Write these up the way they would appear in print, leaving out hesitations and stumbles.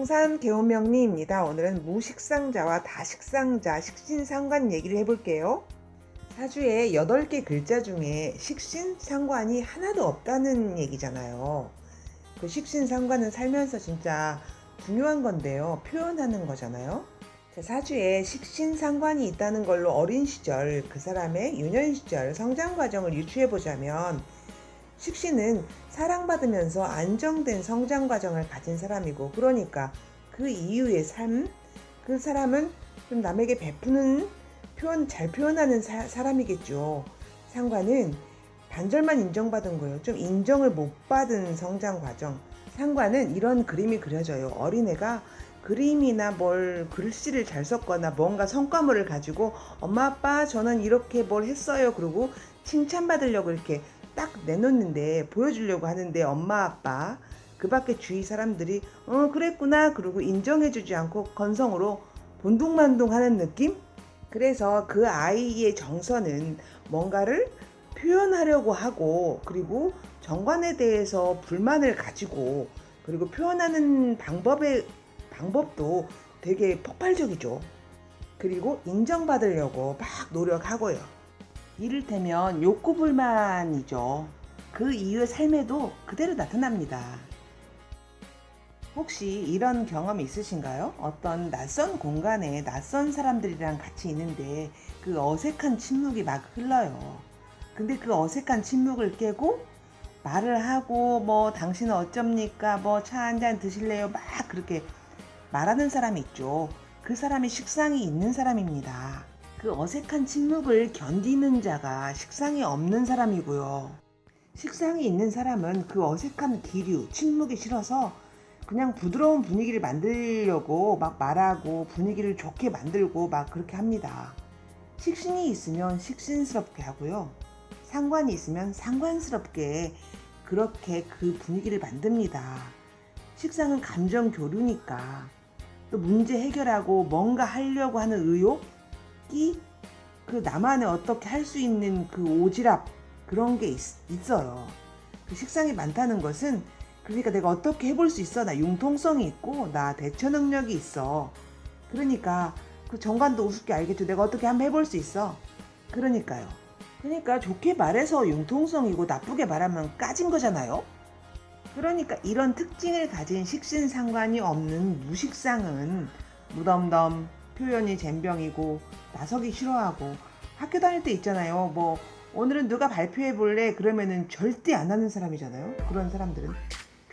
부동산 개운명리입니다. 오늘은 무식상자와 다식상자, 식신상관 얘기를 해볼게요. 사주에 8개 글자 중에 식신상관이 하나도 없다는 얘기잖아요. 그 식신상관은 살면서 진짜 중요한 건데요. 표현하는 거잖아요. 사주에 식신상관이 있다는 걸로 어린 시절, 그 사람의 유년 시절 성장 과정을 유추해보자면 식신은 사랑받으면서 안정된 성장 과정을 가진 사람이고, 그러니까 그 이후의 삶, 그 사람은 좀 남에게 베푸는 잘 표현하는 사람이겠죠. 상관은 반절만 인정받은 거예요. 좀 인정을 못 받은 성장 과정. 상관은 이런 그림이 그려져요. 어린애가 그림이나 글씨를 잘 썼거나 뭔가 성과물을 가지고 엄마 아빠 저는 이렇게 뭘 했어요 그러고 칭찬받으려고 이렇게 딱 내놓는데, 보여주려고 하는데 엄마 아빠 그 밖에 주위 사람들이 그랬구나 그러고 인정해주지 않고 건성으로 본둥만둥하는 느낌? 그래서 그 아이의 정서는 뭔가를 표현하려고 하고, 그리고 정관에 대해서 불만을 가지고, 그리고 표현하는 방법도 되게 폭발적이죠. 그리고 인정받으려고 막 노력하고요. 이를테면 욕구불만이죠. 그 이후의 삶에도 그대로 나타납니다. 혹시 이런 경험 있으신가요? 어떤 낯선 공간에 낯선 사람들이랑 같이 있는데 그 어색한 침묵이 막 흘러요. 근데 그 어색한 침묵을 깨고 말을 하고 당신은 어쩝니까? 차 한잔 드실래요? 막 그렇게 말하는 사람이 있죠. 그 사람이 식상이 있는 사람입니다. 그 어색한 침묵을 견디는 자가 식상이 없는 사람이고요. 식상이 있는 사람은 그 어색한 기류, 침묵이 싫어서 그냥 부드러운 분위기를 만들려고 막 말하고 분위기를 좋게 만들고 막 그렇게 합니다. 식신이 있으면 식신스럽게 하고요. 상관이 있으면 상관스럽게 그렇게 그 분위기를 만듭니다. 식상은 감정 교류니까, 또 문제 해결하고 뭔가 하려고 하는 의욕이, 그 나만의 어떻게 할 수 있는 그 오지랖, 그런 게 있어요. 그 식상이 많다는 것은, 그러니까 내가 어떻게 해볼 수 있어, 나 융통성이 있고 나 대처 능력이 있어, 그러니까 그 정관도 우습게 알겠죠. 내가 어떻게 한번 해볼 수 있어. 그러니까 좋게 말해서 융통성이고 나쁘게 말하면 까진 거잖아요. 그러니까 이런 특징을 가진 식신상관이 없는 무식상은 무덤덤, 표현이 젬병이고 나서기 싫어하고, 학교 다닐 때 있잖아요. 오늘은 누가 발표해 볼래? 그러면은 절대 안 하는 사람이잖아요. 그런 사람들은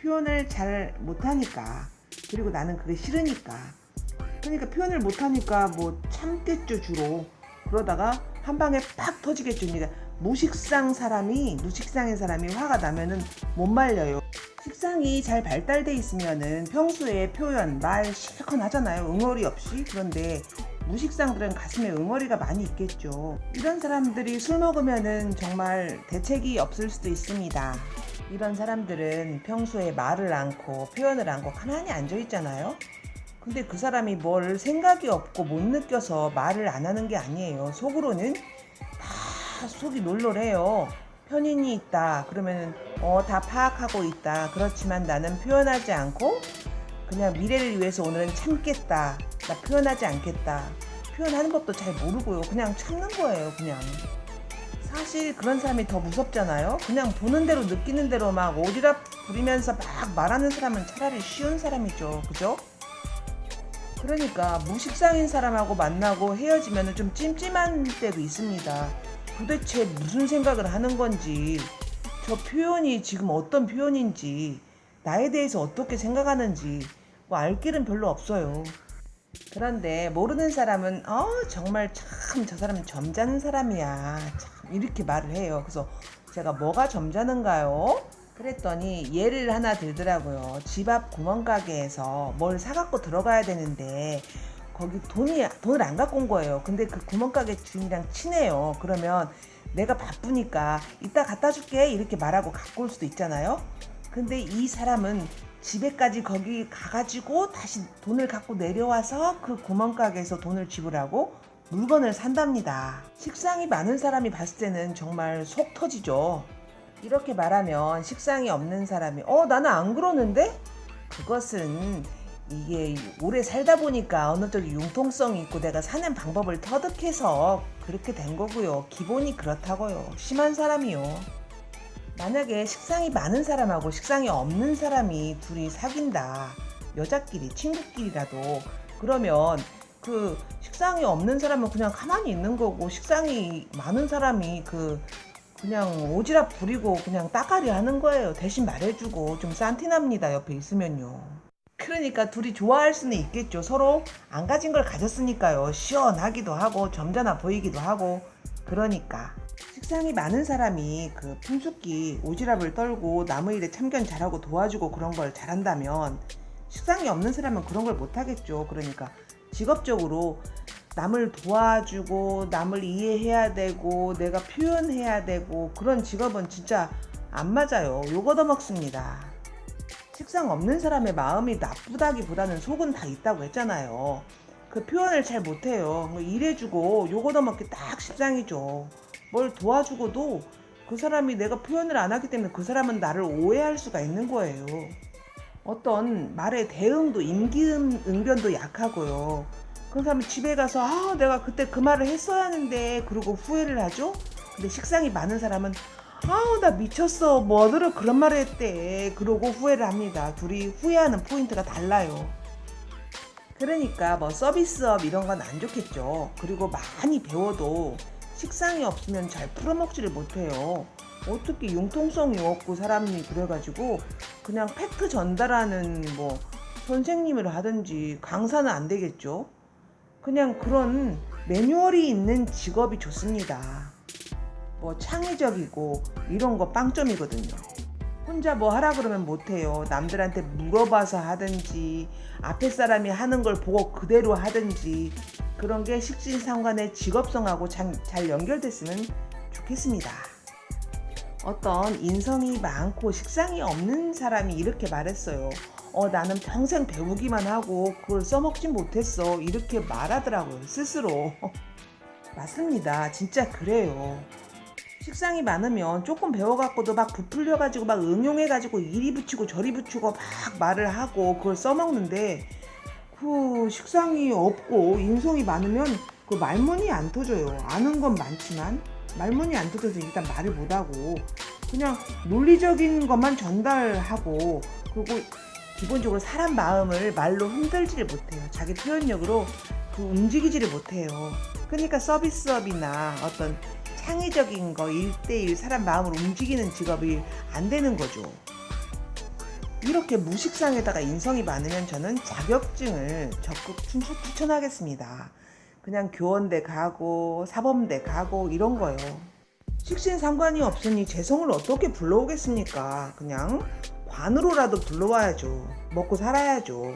표현을 잘 못하니까, 그리고 나는 그게 싫으니까, 그러니까 표현을 못하니까 참겠죠 주로. 그러다가 한 방에 팍 터지겠죠. 무식상인 사람이 화가 나면은 못 말려요. 식상이 잘 발달돼 있으면은 평소에 표현, 말 실컷 하잖아요. 응어리 없이. 그런데 무식상들은 가슴에 응어리가 많이 있겠죠. 이런 사람들이 술 먹으면은 정말 대책이 없을 수도 있습니다. 이런 사람들은 평소에 말을 않고 표현을 않고 가만히 앉아 있잖아요. 근데 그 사람이 뭘 생각이 없고 못 느껴서 말을 안 하는 게 아니에요. 속으로는 다 속이 놀놀해요. 편인이 있다 그러면은 다 파악하고 있다. 그렇지만 나는 표현하지 않고 그냥 미래를 위해서 오늘은 참겠다. 나 표현하지 않겠다. 표현하는 것도 잘 모르고요. 그냥 참는 거예요. 그냥. 사실 그런 사람이 더 무섭잖아요. 그냥 보는 대로 느끼는 대로 막 오지랖 부리면서 막 말하는 사람은 차라리 쉬운 사람이죠. 그죠? 그러니까 무식상인 사람하고 만나고 헤어지면 좀 찜찜한 때도 있습니다. 도대체 무슨 생각을 하는 건지, 저 표현이 지금 어떤 표현인지, 나에 대해서 어떻게 생각하는지 알 길은 별로 없어요. 그런데 모르는 사람은 정말 참 저 사람은 점잖은 사람이야 참 이렇게 말을 해요. 그래서 제가 뭐가 점잖은가요? 그랬더니 예를 하나 들더라고요. 집 앞 구멍가게에서 뭘 사갖고 들어가야 되는데 거기 돈을 안 갖고 온 거예요. 근데 그 구멍가게 주인이랑 친해요. 그러면 내가 바쁘니까 이따 갖다 줄게 이렇게 말하고 갖고 올 수도 있잖아요. 근데 이 사람은 집에까지 거기 가가지고 다시 돈을 갖고 내려와서 그 구멍가게에서 돈을 지불하고 물건을 산답니다. 식상이 많은 사람이 봤을 때는 정말 속 터지죠. 이렇게 말하면 식상이 없는 사람이 나는 안 그러는데? 그것은 이게 오래 살다 보니까 어느 쪽이 융통성이 있고 내가 사는 방법을 터득해서 그렇게 된 거고요. 기본이 그렇다고요. 심한 사람이요. 만약에 식상이 많은 사람하고 식상이 없는 사람이 둘이 사귄다. 여자끼리, 친구끼리라도. 그러면 그 식상이 없는 사람은 그냥 가만히 있는 거고 식상이 많은 사람이 그냥 오지랖 부리고 그냥 따까리 하는 거예요. 대신 말해주고 좀 산티납니다. 옆에 있으면요. 그러니까 둘이 좋아할 수는 있겠죠. 서로 안 가진 걸 가졌으니까요. 시원하기도 하고 점잖아 보이기도 하고. 그러니까 식상이 많은 사람이 그 풍수기 오지랖을 떨고 남의 일에 참견 잘하고 도와주고 그런 걸 잘한다면 식상이 없는 사람은 그런 걸 못하겠죠. 그러니까 직업적으로 남을 도와주고 남을 이해해야 되고 내가 표현해야 되고 그런 직업은 진짜 안 맞아요. 욕 얻어먹습니다. 식상 없는 사람의 마음이 나쁘다기보다는 속은 다 있다고 했잖아요. 그 표현을 잘 못해요. 일해주고 욕 얻어먹기 딱 식상이죠. 뭘 도와주고도 그 사람이 내가 표현을 안 하기 때문에 그 사람은 나를 오해할 수가 있는 거예요. 어떤 말의 대응도 임기응변도 약하고요. 그런 사람은 집에 가서 내가 그때 그 말을 했어야 하는데 그러고 후회를 하죠. 근데 식상이 많은 사람은 나 미쳤어 뭐더러 그런 말을 했대 그러고 후회를 합니다. 둘이 후회하는 포인트가 달라요. 그러니까 뭐 서비스업 이런 건 안 좋겠죠. 그리고 많이 배워도 식상이 없으면 잘 풀어먹지를 못해요. 어떻게 융통성이 없고 사람이 그래가지고 그냥 팩트 전달하는 뭐 선생님을 하든지 강사는 안 되겠죠. 그냥 그런 매뉴얼이 있는 직업이 좋습니다. 뭐 창의적이고 이런 거 빵점이거든요. 혼자 뭐 하라 그러면 못해요. 남들한테 물어봐서 하든지 앞에 사람이 하는 걸 보고 그대로 하든지 그런 게 식신상관의 직업성하고 잘 연결됐으면 좋겠습니다. 어떤 인성이 많고 식상이 없는 사람이 이렇게 말했어요. 나는 평생 배우기만 하고 그걸 써먹진 못했어. 이렇게 말하더라고요. 스스로. 맞습니다. 진짜 그래요. 식상이 많으면 조금 배워갖고도 막 부풀려가지고 막 응용해가지고 이리 붙이고 저리 붙이고 막 말을 하고 그걸 써먹는데 그 식상이 없고 인성이 많으면 그 말문이 안 터져요. 아는 건 많지만 말문이 안 터져서 일단 말을 못하고 그냥 논리적인 것만 전달하고 그리고 기본적으로 사람 마음을 말로 흔들지를 못해요. 자기 표현력으로 움직이지를 못해요. 그러니까 서비스업이나 어떤 창의적인 거 1대1 사람 마음을 움직이는 직업이 안 되는 거죠. 이렇게 무식상에다가 인성이 많으면 저는 자격증을 적극 추천하겠습니다. 그냥 교원대 가고 사범대 가고 이런 거요. 식신 상관이 없으니 재성을 어떻게 불러오겠습니까? 그냥 관으로라도 불러와야죠. 먹고 살아야죠.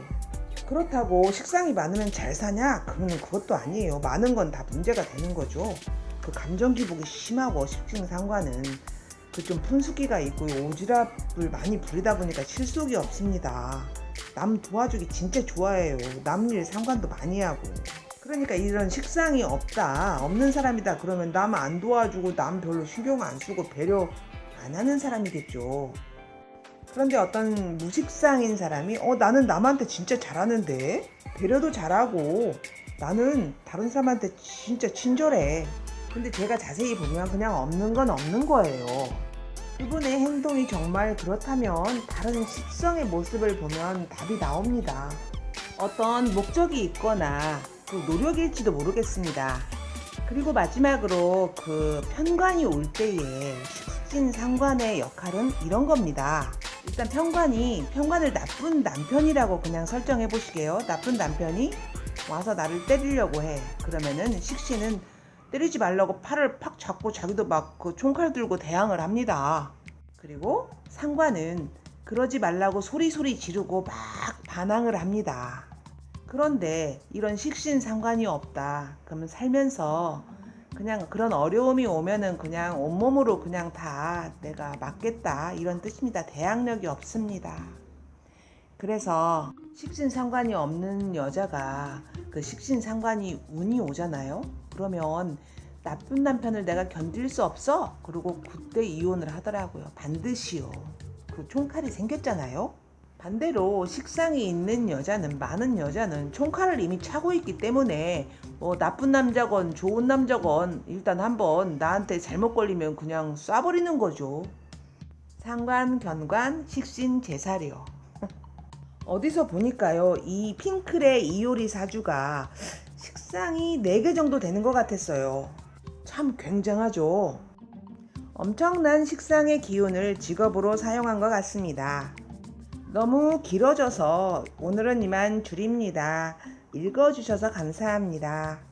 그렇다고 식상이 많으면 잘 사냐? 그러면 그것도 아니에요. 많은 건 다 문제가 되는 거죠. 그 감정 기복이 심하고 식신 상관은 그 좀 푼수기가 있고 오지랖을 많이 부리다 보니까 실속이 없습니다. 남 도와주기 진짜 좋아해요. 남 일 상관도 많이 하고. 그러니까 이런 식상이 없는 사람이다 그러면 남 안 도와주고 남 별로 신경 안 쓰고 배려 안 하는 사람이겠죠. 그런데 어떤 무식상인 사람이 나는 남한테 진짜 잘하는데 배려도 잘하고 나는 다른 사람한테 진짜 친절해. 근데 제가 자세히 보면 그냥 없는 건 없는 거예요. 그분의 행동이 정말 그렇다면 다른 식성의 모습을 보면 답이 나옵니다. 어떤 목적이 있거나 그 노력일지도 모르겠습니다. 그리고 마지막으로 그 편관이 올 때의 식신상관의 역할은 이런 겁니다. 일단 편관을 나쁜 남편이라고 그냥 설정해 보시게요. 나쁜 남편이 와서 나를 때리려고 해. 그러면은 식신은 때리지 말라고 팔을 팍 잡고 자기도 막 그 총칼 들고 대항을 합니다. 그리고 상관은 그러지 말라고 소리 지르고 막 반항을 합니다. 그런데 이런 식신 상관이 없다. 그러면 살면서 그냥 그런 어려움이 오면은 그냥 온몸으로 그냥 다 내가 맞겠다 이런 뜻입니다. 대항력이 없습니다. 그래서 식신상관이 없는 여자가 그 식신상관이 운이 오잖아요. 그러면 나쁜 남편을 내가 견딜 수 없어. 그리고 그때 이혼을 하더라고요. 반드시요. 그 총칼이 생겼잖아요. 반대로 식상이 있는 여자는, 많은 여자는 총칼을 이미 차고 있기 때문에 뭐 나쁜 남자건 좋은 남자건 일단 한번 나한테 잘못 걸리면 그냥 쏴버리는 거죠. 상관, 견관, 식신, 제사려. 어디서 보니까요, 이 핑클의 이효리 사주가 식상이 4개 정도 되는 것 같았어요. 참 굉장하죠. 엄청난 식상의 기운을 직업으로 사용한 것 같습니다. 너무 길어져서 오늘은 이만 줄입니다. 읽어주셔서 감사합니다.